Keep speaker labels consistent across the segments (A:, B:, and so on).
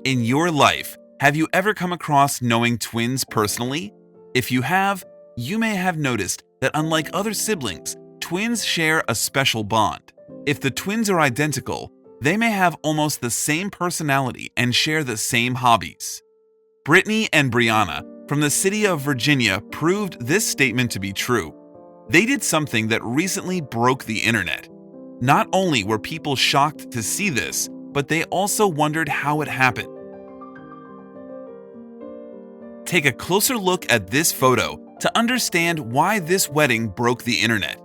A: In your life, have you ever come across knowing twins personally? If you have, you may have noticed that unlike other siblings, twins share a special bond. If the twins are identical, they may have almost the same personality and share the same hobbies. Brittany and Brianna from the city of Virginia proved this statement to be true. They did something that recently broke the internet. Not only were people shocked to see this, but they also wondered how it happened. Take a closer look at this photo to understand why this wedding broke the internet.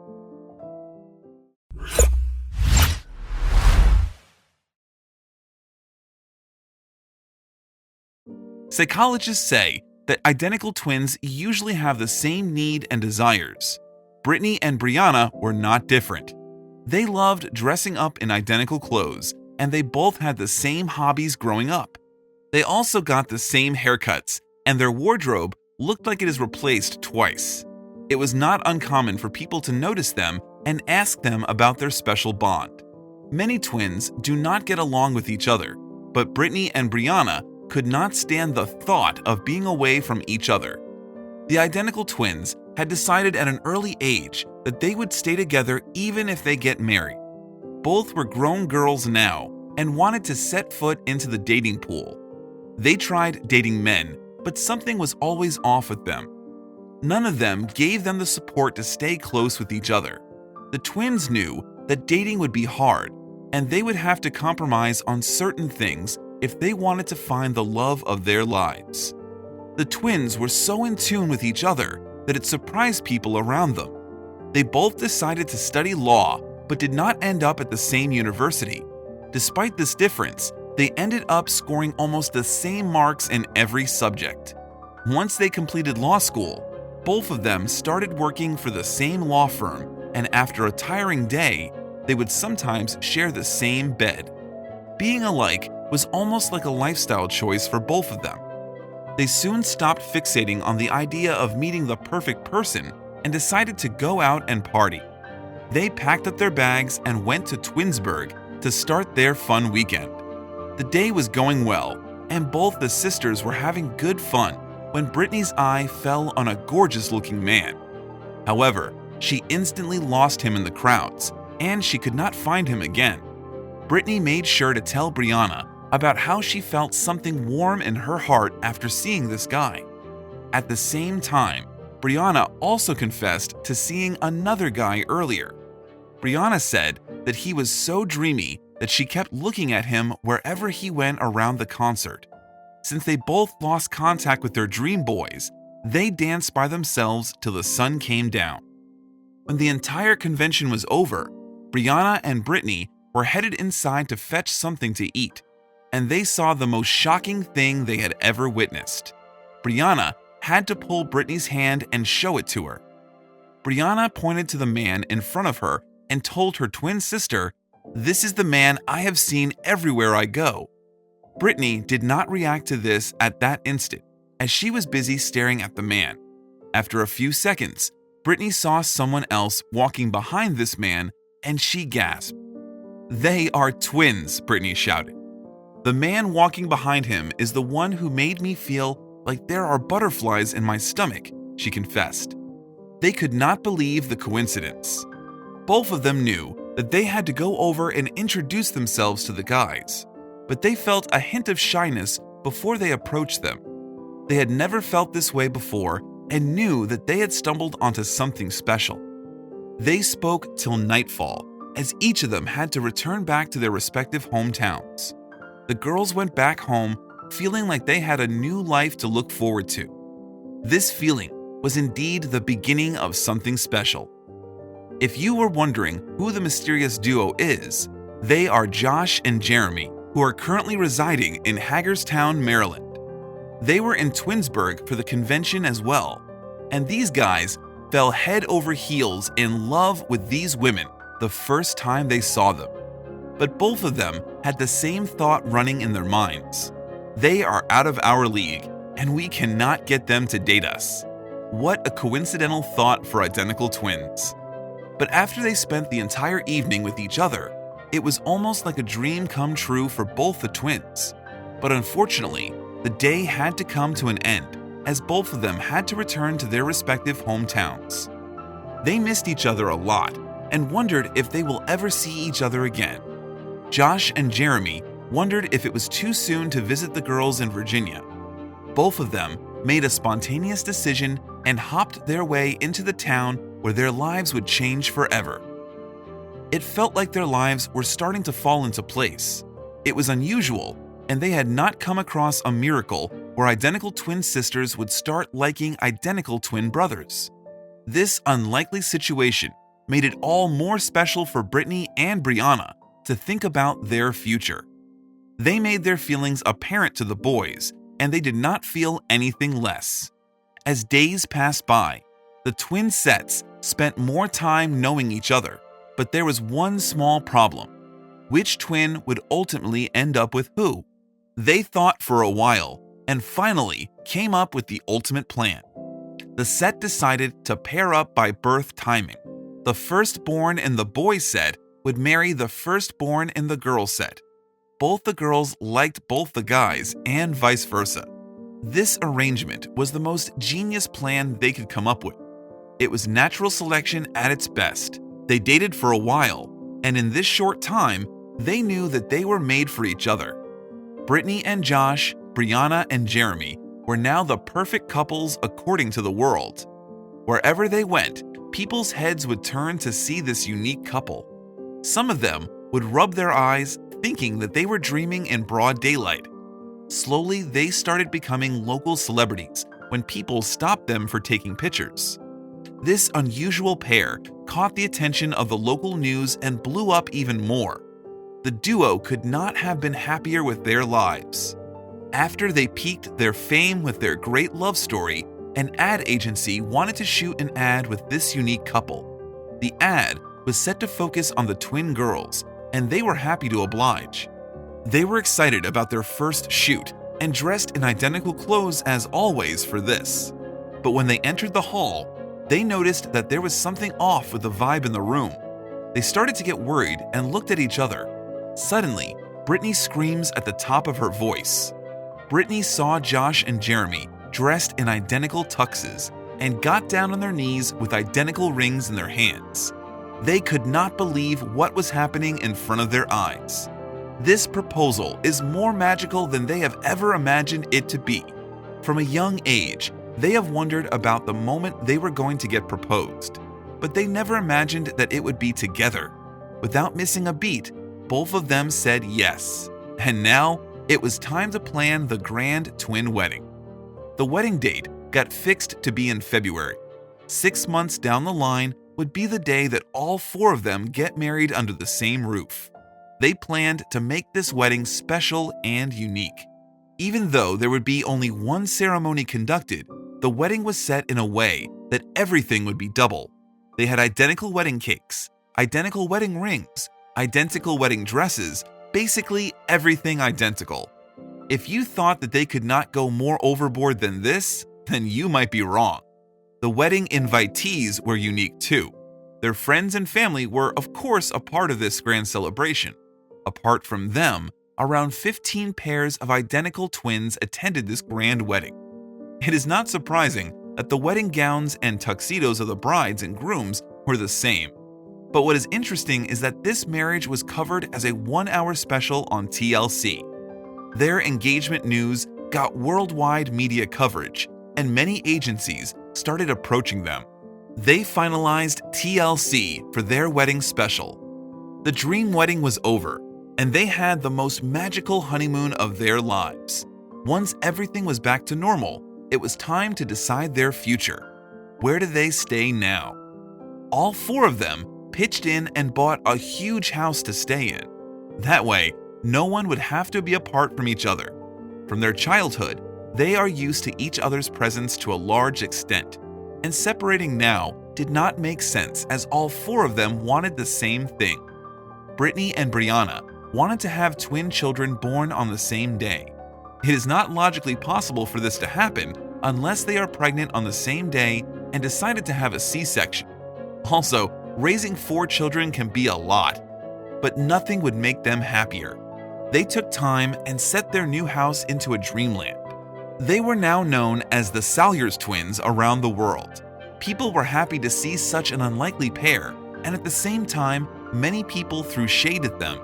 A: Psychologists say that identical twins usually have the same need and desires. Brittany and Brianna were not different. They loved dressing up in identical clothes, and they both had the same hobbies growing up. They also got the same haircuts, and their wardrobe looked like it is replaced twice. It was not uncommon for people to notice them and ask them about their special bond. Many twins do not get along with each other, but Brittany and Brianna could not stand the thought of being away from each other. The identical twins had decided at an early age that they would stay together even if they get married. Both were grown girls now and wanted to set foot into the dating pool. They tried dating men, but something was always off with them. None of them gave them the support to stay close with each other. The twins knew that dating would be hard, and they would have to compromise on certain things if they wanted to find the love of their lives. The twins were so in tune with each other that it surprised people around them. They both decided to study law, but did not end up at the same university. Despite this difference, they ended up scoring almost the same marks in every subject. Once they completed law school, both of them started working for the same law firm, and after a tiring day, they would sometimes share the same bed. Being alike was almost like a lifestyle choice for both of them. They soon stopped fixating on the idea of meeting the perfect person and decided to go out and party. They packed up their bags and went to Twinsburg to start their fun weekend. The day was going well, and both the sisters were having good fun when Brittany's eye fell on a gorgeous-looking man. However, she instantly lost him in the crowds, and she could not find him again. Brittany made sure to tell Brianna about how she felt something warm in her heart after seeing this guy. At the same time, Brianna also confessed to seeing another guy earlier. Brianna said that he was so dreamy that she kept looking at him wherever he went around the concert. Since they both lost contact with their dream boys, they danced by themselves till the sun came down. When the entire convention was over, Brianna and Brittany were headed inside to fetch something to eat, and they saw the most shocking thing they had ever witnessed. Brianna had to pull Brittany's hand and show it to her. Brianna pointed to the man in front of her and told her twin sister, "This is the man I have seen everywhere I go." Brittany did not react to this at that instant, as she was busy staring at the man. After a few seconds, Brittany saw someone else walking behind this man, and she gasped. "They are twins," Brittany shouted. "The man walking behind him is the one who made me feel like there are butterflies in my stomach," she confessed. They could not believe the coincidence. Both of them knew that they had to go over and introduce themselves to the guys, but they felt a hint of shyness before they approached them. They had never felt this way before and knew that they had stumbled onto something special. They spoke till nightfall, as each of them had to return back to their respective hometowns. The girls went back home feeling like they had a new life to look forward to. This feeling was indeed the beginning of something special. If you were wondering who the mysterious duo is, they are Josh and Jeremy, who are currently residing in Hagerstown, Maryland. They were in Twinsburg for the convention as well, and these guys fell head over heels in love with these women the first time they saw them. But both of them had the same thought running in their minds. They are out of our league, and we cannot get them to date us. What a coincidental thought for identical twins. But after they spent the entire evening with each other, it was almost like a dream come true for both the twins. But unfortunately, the day had to come to an end as both of them had to return to their respective hometowns. They missed each other a lot and wondered if they will ever see each other again. Josh and Jeremy wondered if it was too soon to visit the girls in Virginia. Both of them made a spontaneous decision and hopped their way into the town where their lives would change forever. It felt like their lives were starting to fall into place. It was unusual, and they had not come across a miracle where identical twin sisters would start liking identical twin brothers. This unlikely situation made it all more special for Brittany and Brianna to think about their future. They made their feelings apparent to the boys, and they did not feel anything less. As days passed by, the twin sets spent more time knowing each other, but there was one small problem. Which twin would ultimately end up with who? They thought for a while and finally came up with the ultimate plan. The set decided to pair up by birth timing. The firstborn in the boy set would marry the firstborn in the girl set. Both the girls liked both the guys and vice versa. This arrangement was the most genius plan they could come up with. It was natural selection at its best. They dated for a while, and in this short time, they knew that they were made for each other. Brittany and Josh, Brianna and Jeremy were now the perfect couples according to the world. Wherever they went, people's heads would turn to see this unique couple. Some of them would rub their eyes, thinking that they were dreaming in broad daylight. Slowly, they started becoming local celebrities when people stopped them for taking pictures. This unusual pair caught the attention of the local news and blew up even more. The duo could not have been happier with their lives. After they peaked their fame with their great love story, an ad agency wanted to shoot an ad with this unique couple. The ad was set to focus on the twin girls, and they were happy to oblige. They were excited about their first shoot and dressed in identical clothes as always for this. But when they entered the hall, they noticed that there was something off with the vibe in the room. They started to get worried and looked at each other. Suddenly, Brittany screams at the top of her voice. Brittany saw Josh and Jeremy dressed in identical tuxes and got down on their knees with identical rings in their hands. They could not believe what was happening in front of their eyes. This proposal is more magical than they have ever imagined it to be. From a young age, they have wondered about the moment they were going to get proposed, but they never imagined that it would be together. Without missing a beat, both of them said yes, and now it was time to plan the grand twin wedding. The wedding date got fixed to be in February. 6 months down the line would be the day that all four of them get married under the same roof. They planned to make this wedding special and unique. Even though there would be only one ceremony conducted, the wedding was set in a way that everything would be double. They had identical wedding cakes, identical wedding rings, identical wedding dresses, basically everything identical. If you thought that they could not go more overboard than this, then you might be wrong. The wedding invitees were unique too. Their friends and family were, of course, a part of this grand celebration. Apart from them, around 15 pairs of identical twins attended this grand wedding. It is not surprising that the wedding gowns and tuxedos of the brides and grooms were the same. But what is interesting is that this marriage was covered as a 1-hour special on TLC. Their engagement news got worldwide media coverage, and many agencies started approaching them. They finalized TLC for their wedding special. The dream wedding was over, and they had the most magical honeymoon of their lives. Once everything was back to normal, it was time to decide their future. Where do they stay now? All four of them pitched in and bought a huge house to stay in. That way, no one would have to be apart from each other. From their childhood, they are used to each other's presence to a large extent, and separating now did not make sense as all four of them wanted the same thing. Brittany and Brianna wanted to have twin children born on the same day. It is not logically possible for this to happen unless they are pregnant on the same day and decided to have a C-section. Also, raising 4 children can be a lot, but nothing would make them happier. They took time and set their new house into a dreamland. They were now known as the Salyers twins around the world. People were happy to see such an unlikely pair, and at the same time, many people threw shade at them.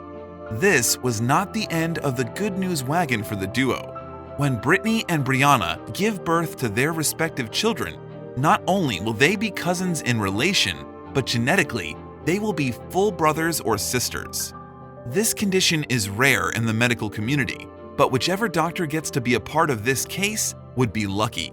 A: This was not the end of the good news wagon for the duo. When Brittany and Brianna give birth to their respective children, not only will they be cousins in relation, but genetically, they will be full brothers or sisters. This condition is rare in the medical community, but whichever doctor gets to be a part of this case would be lucky.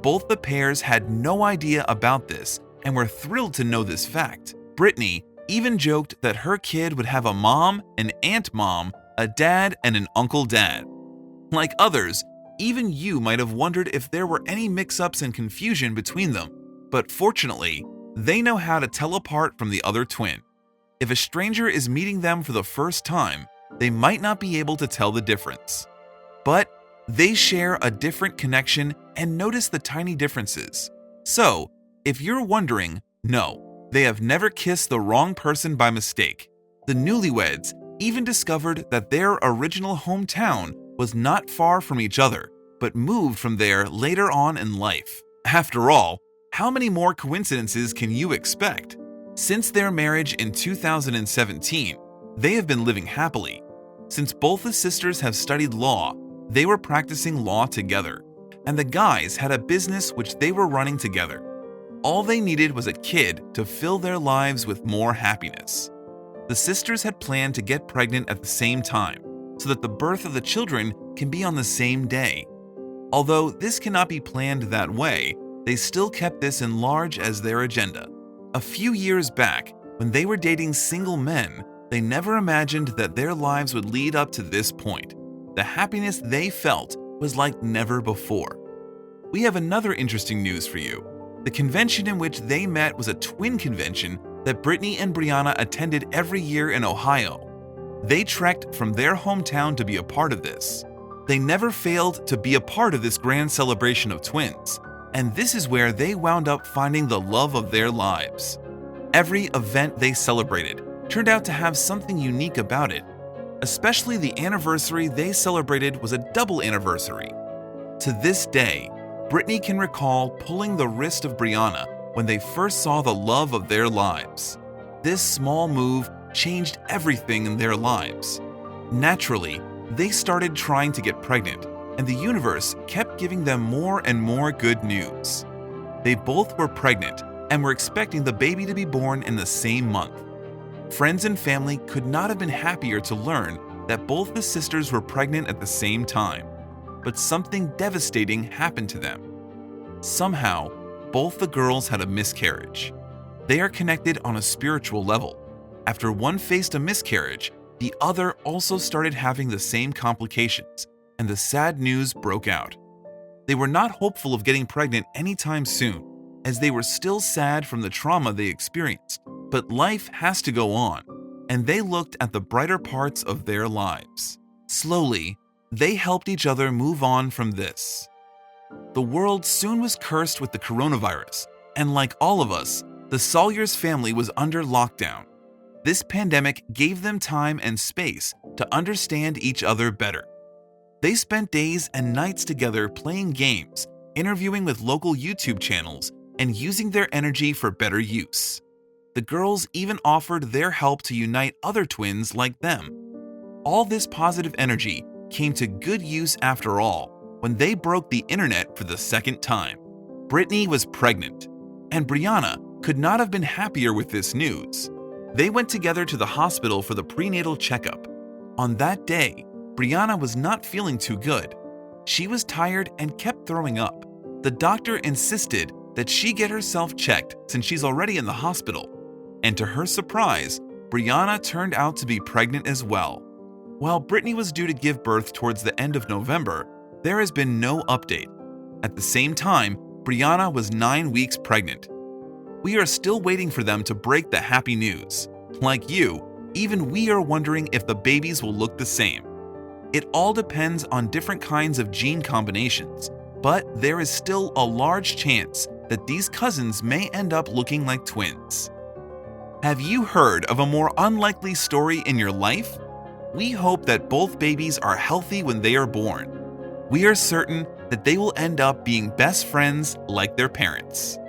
A: Both the pairs had no idea about this and were thrilled to know this fact. Brittany even joked that her kid would have a mom, an aunt mom, a dad, and an uncle dad. Like others, even you might have wondered if there were any mix-ups and confusion between them, but fortunately, they know how to tell apart from the other twin. If a stranger is meeting them for the first time, they might not be able to tell the difference. But they share a different connection and notice the tiny differences. So, if you're wondering, no, they have never kissed the wrong person by mistake. The newlyweds even discovered that their original hometown was not far from each other, but moved from there later on in life. After all, how many more coincidences can you expect? Since their marriage in 2017, they have been living happily. Since both the sisters have studied law, they were practicing law together, and the guys had a business which they were running together. All they needed was a kid to fill their lives with more happiness. The sisters had planned to get pregnant at the same time, so that the birth of the children can be on the same day. Although this cannot be planned that way, they still kept this in large as their agenda. A few years back, when they were dating single men, they never imagined that their lives would lead up to this point. The happiness they felt was like never before. We have another interesting news for you. The convention in which they met was a twin convention that Brittany and Brianna attended every year in Ohio. They trekked from their hometown to be a part of this. They never failed to be a part of this grand celebration of twins, and this is where they wound up finding the love of their lives. Every event they celebrated turned out to have something unique about it. Especially the anniversary they celebrated was a double anniversary. To this day, Brittany can recall pulling the wrist of Brianna when they first saw the love of their lives. This small move changed everything in their lives. Naturally, they started trying to get pregnant, and the universe kept giving them more and more good news. They both were pregnant and were expecting the baby to be born in the same month. Friends and family could not have been happier to learn that both the sisters were pregnant at the same time, but something devastating happened to them. Somehow, both the girls had a miscarriage. They are connected on a spiritual level. After one faced a miscarriage, the other also started having the same complications, and the sad news broke out. They were not hopeful of getting pregnant anytime soon, as they were still sad from the trauma they experienced. But life has to go on, and they looked at the brighter parts of their lives. Slowly, they helped each other move on from this. The world soon was cursed with the coronavirus, and like all of us, the Salyers family was under lockdown. This pandemic gave them time and space to understand each other better. They spent days and nights together playing games, interviewing with local YouTube channels, and using their energy for better use. The girls even offered their help to unite other twins like them. All this positive energy came to good use after all when they broke the internet for the second time. Brittany was pregnant, and Brianna could not have been happier with this news. They went together to the hospital for the prenatal checkup. On that day, Brianna was not feeling too good. She was tired and kept throwing up. The doctor insisted that she get herself checked since she's already in the hospital. And to her surprise, Brianna turned out to be pregnant as well. While Brittany was due to give birth towards the end of November, there has been no update. At the same time, Brianna was 9 weeks pregnant. We are still waiting for them to break the happy news. Like you, even we are wondering if the babies will look the same. It all depends on different kinds of gene combinations, but there is still a large chance that these cousins may end up looking like twins. Have you heard of a more unlikely story in your life? We hope that both babies are healthy when they are born. We are certain that they will end up being best friends like their parents.